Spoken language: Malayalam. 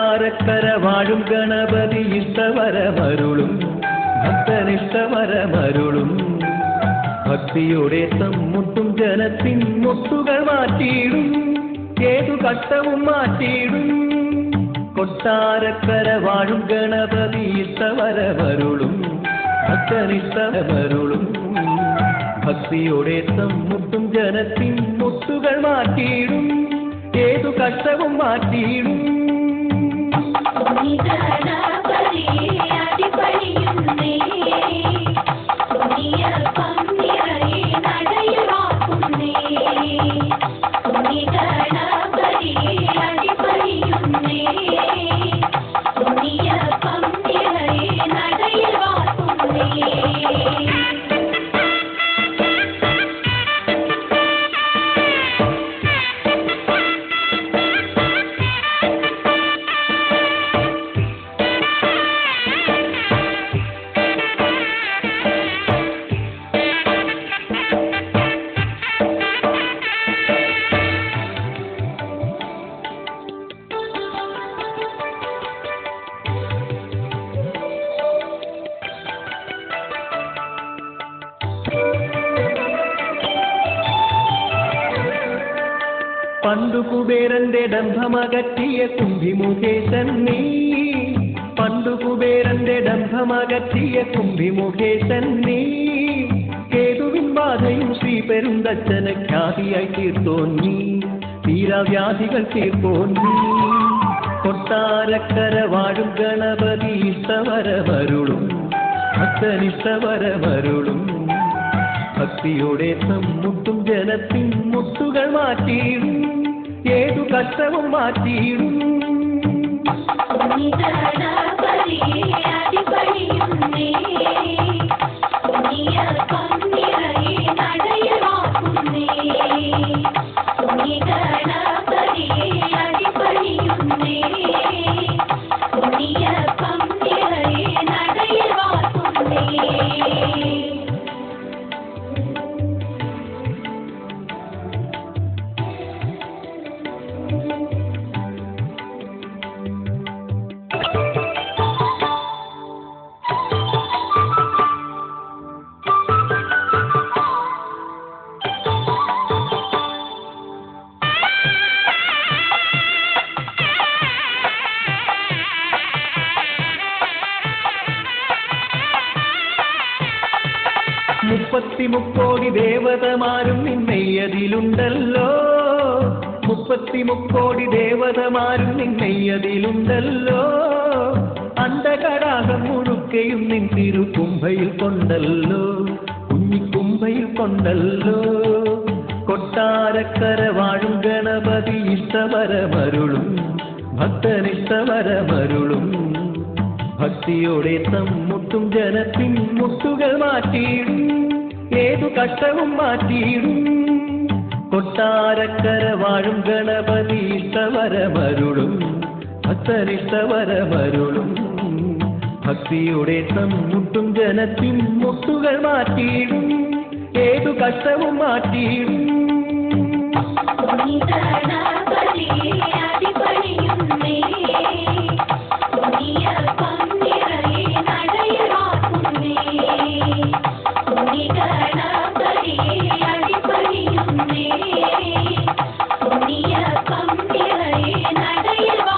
കൊട്ടാരക്കര വാഴും ഗണപതി ഇഷ്ടവരമരുളും ഭക്തനിഷ്ടവരമരുളും ഭക്തിയോടെ തമ്മുട്ടും ജനത്തിൻ മുട്ടുകൾ മാറ്റിയിടും ഏതു കഷ്ടവും മാറ്റിയിടും കൊട്ടാരക്കര വാഴും ഗണപതി ഇഷ്ടവരമരുളും ഭക്തനിഷ്ടവരമരുളും ഭക്തിയോടെ തമ്മുട്ടും ജനത്തിൻ മുട്ടുകൾ മാറ്റിയിടും ഏതു കഷ്ടവും മാറ്റിയിടും പണ്ടു കുബേരന്റെ ഡംഭമകറ്റിയ കുംഭിമുഖേശൻ നീ പണ്ടു കുബേരന്റെ ഡംഭമകറ്റിയ കുംഭിമുഖേശൻ നീ കേതുവിൻ ബാധയും ശ്രീപെരുന്തച്ഛന് ഖ്യാതിയായി തീർത്തോൻ നീ തീരാവ്യാധികൾ തീർത്തോൻ നീ കൊട്ടാരക്കര വാഴും ഗണപതി ഇഷ്ടവരമരുളും ഭക്തനിഷ്ടവരമരുളും ഭക്തിയോടെ തമ്മുട്ടും ജനത്തിൻ മുട്ടുകൾ മാറ്റിയിടും ഏതു കഷ്ടവും മാറ്റിയിടും മുപ്പത്തിമുക്കോടി ദേവതമാരും നിന്നെയ്യതിലുണ്ടല്ലോ മുപ്പത്തിമുക്കോടി ദേവതമാരും നിന്നെയ്യതിലുണ്ടല്ലോ അണ്ടകടാകം മുഴുക്കയും നിൻ തിരുകുംഭയിൽ കൊണ്ടല്ലോ കുഞ്ഞിക്കുംഭയിൽ കൊണ്ടല്ലോ കൊട്ടാരക്കര വാഴും ഗണപതി ഇഷ്ടവരമരുളും ഭക്തനിഷ്ടവരമരുളും ഭക്തിയോടെ തമ്മുട്ടും ജനത്തിൻ മുട്ടുകൾ മാറ്റിയിടും ഏതു കഷ്ടവും മാറ്റിയിടും കൊട്ടാരക്കര വാഴും ഗണപതി ഇഷ്ടവരമരുളും ഭക്തനിഷ്ടവരമരുളും ഭക്തിയോടെ തമ്മുട്ടും ജനത്തിൻ മുട്ടുകൾ മാറ്റിയിടും ഏതു കഷ്ടവും മാറ്റിയിടും നടയിൽ വാ